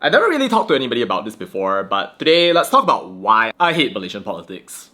I never really talked to anybody about this before, but today let's talk about why I hate Malaysian politics.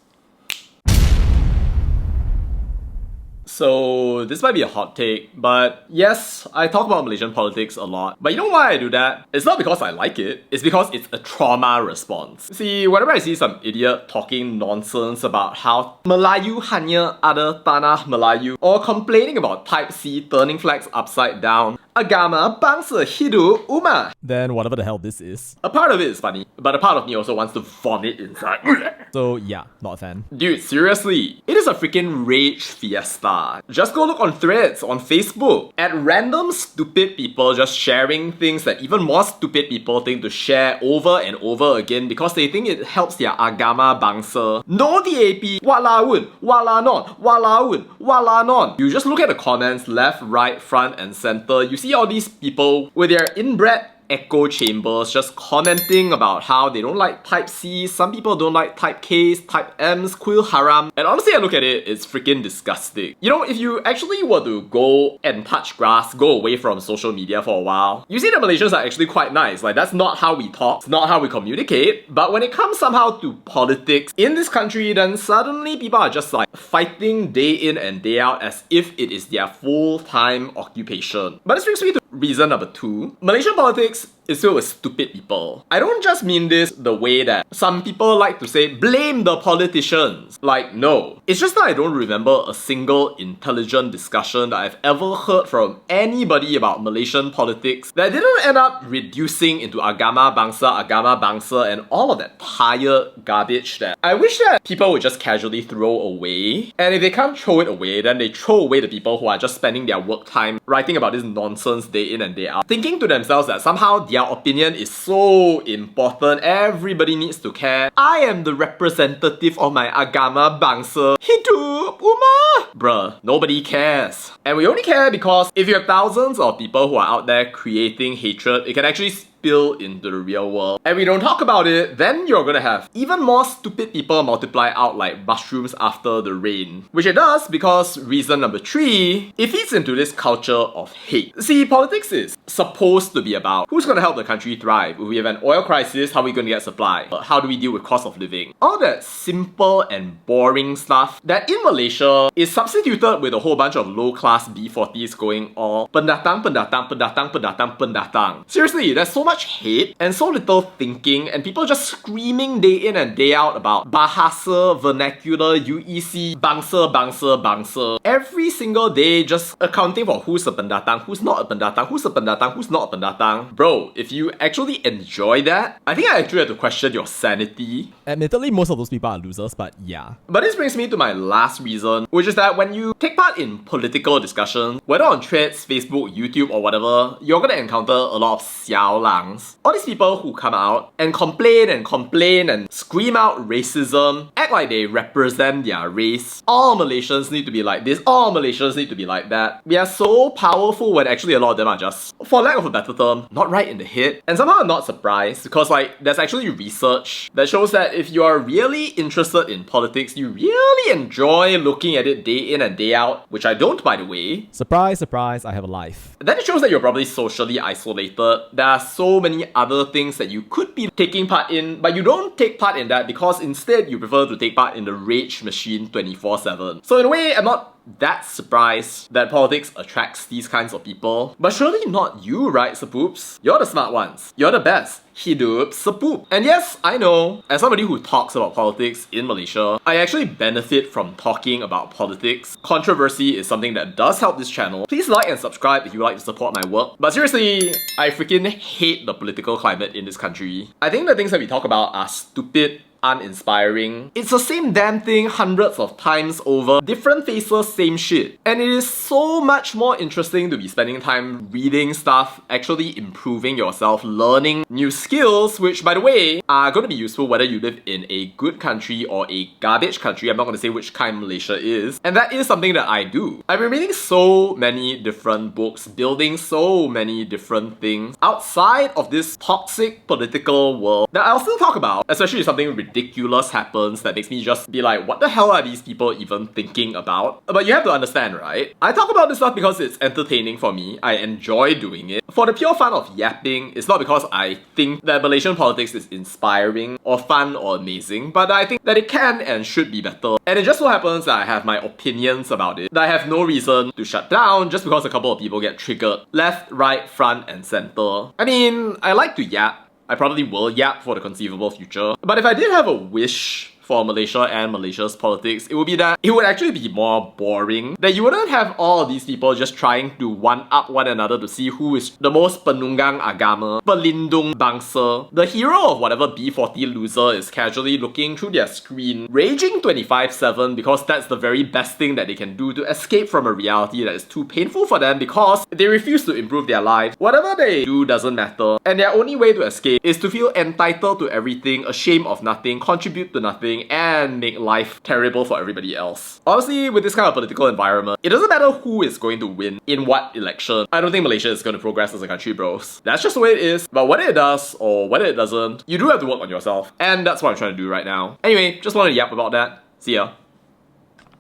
So this might be a hot take, but yes, I talk about Malaysian politics a lot. But you know why I do that? It's not because I like it, it's because it's a trauma response. See, whenever I see some idiot talking nonsense about how Melayu hanya ada tanah Melayu, or complaining about Type C turning flags upside down, agama, bangsa, hidup, umat, then whatever the hell this is. a part of it is funny, but a part of me also wants to vomit inside. So yeah, not a fan. Dude, seriously, it is a freaking rage fiesta. Just go look on threads on Facebook at random stupid people just sharing things that even more stupid people think to share over and over again because they think it helps their agama bangsa. No DAP, walawun, walanon, walawun, walanon. You just look at the comments left, right, front and center. You see all these people with their inbred echo chambers just commenting about how they don't like Type C, some people don't like Type Ks, Type Ms, Quil Haram, and honestly I look at it, it's freaking disgusting. You know, if you actually were to go and touch grass, go away from social media for a while, you see that Malaysians are actually quite nice. Like, that's not how we talk, it's not how we communicate, but when it comes somehow to politics in this country, then suddenly people are just like fighting day in and day out as if it is their full-time occupation. But this brings me to reason number 2. Malaysian politics is filled with stupid people. I don't just mean this the way that some people like to say, blame the politicians. Like, no. It's just that I don't remember a single intelligent discussion that I've ever heard from anybody about Malaysian politics that didn't end up reducing into agama bangsa, and all of that tired garbage that I wish that people would just casually throw away. And if they can't throw it away, then they throw away the people who are just spending their work time writing about this nonsense day in and day out, thinking to themselves that somehow their opinion is so important, everybody needs to care. I am the representative of my agama bangsa, hidup, umat. Bruh, nobody cares. And we only care because if you have thousands of people who are out there creating hatred, it can actually spill into the real world. And we don't talk about it, then you're gonna have even more stupid people multiply out like mushrooms after the rain. Which it does because reason number 3, it feeds into this culture of hate. See, politics is supposed to be about who's gonna help the country thrive. If we have an oil crisis, how are we gonna get supply? How do we deal with cost of living? All that simple and boring stuff that in Malaysia is substituted with a whole bunch of low-class B40s going all pendatang, pendatang, pendatang, pendatang, pendatang. Seriously, there's so much hate and so little thinking and people just screaming day in and day out about bahasa, vernacular, UEC, bangsa, bangsa, bangsa. Every single day just accounting for who's a pendatang, who's not a pendatang, who's a pendatang, who's not a pendatang. Bro, if you actually enjoy that, I think I actually have to question your sanity. Admittedly, most of those people are losers, but yeah. But this brings me to my last reason, which is that when you take part in political discussions, whether on threads, Facebook, YouTube or whatever, you're gonna encounter a lot of xiao lang. All these people who come out and complain and scream out racism, act like they represent their race. All Malaysians need to be like this, all Malaysians need to be like that. We are so powerful when actually a lot of them are just, for lack of a better term, not right in the head. And somehow I'm not surprised because like there's actually research that shows that if you are really interested in politics, you really enjoy looking at it day in and day out, which I don't by the way. Surprise, surprise, I have a life. Then it shows that you're probably socially isolated. There are so many other things that you could be taking part in, but you don't take part in that because instead you prefer to take part in the rage machine 24/7. So in a way, I'm not that surprised that politics attracts these kinds of people. But surely not you, right, Sapoops? You're the smart ones. You're the best. Hidup Sapoop. And yes, I know, as somebody who talks about politics in Malaysia, I actually benefit from talking about politics. Controversy is something that does help this channel. Please like and subscribe if you like to support my work. But seriously, I freaking hate the political climate in this country. I think the things that we talk about are stupid, uninspiring. It's the same damn thing hundreds of times over. Different faces, same shit. And it is so much more interesting to be spending time reading stuff, actually improving yourself, learning new skills, which by the way, are going to be useful whether you live in a good country or a garbage country. I'm not going to say which kind Malaysia is. And that is something that I do. I've been reading so many different books, building so many different things outside of this toxic political world that I'll still talk about, especially if something ridiculous happens that makes me just be like, what the hell are these people even thinking about? But you have to understand, right? I talk about this stuff because it's entertaining for me. I enjoy doing it. For the pure fun of yapping, it's not because I think that Malaysian politics is inspiring or fun or amazing, but I think that it can and should be better. And it just so happens that I have my opinions about it, that I have no reason to shut down just because a couple of people get triggered. Left, right, front, and center. I mean, I like to yap. I probably will yap for the conceivable future. But if I did have a wish for Malaysia and Malaysia's politics, it would be that it would actually be more boring. That you wouldn't have all these people just trying to one-up one another to see who is the most penunggang agama, pelindung bangsa. The hero of whatever B40 loser is casually looking through their screen, raging 24/7 because that's the very best thing that they can do to escape from a reality that is too painful for them because they refuse to improve their lives. Whatever they do doesn't matter, and their only way to escape is to feel entitled to everything, ashamed of nothing, contribute to nothing, and make life terrible for everybody else. Honestly, with this kind of political environment, it doesn't matter who is going to win in what election. I don't think Malaysia is going to progress as a country, bros. That's just the way it is. But whether it does or whether it doesn't, you do have to work on yourself. And that's what I'm trying to do right now. Anyway, just wanted to yap about that. See ya.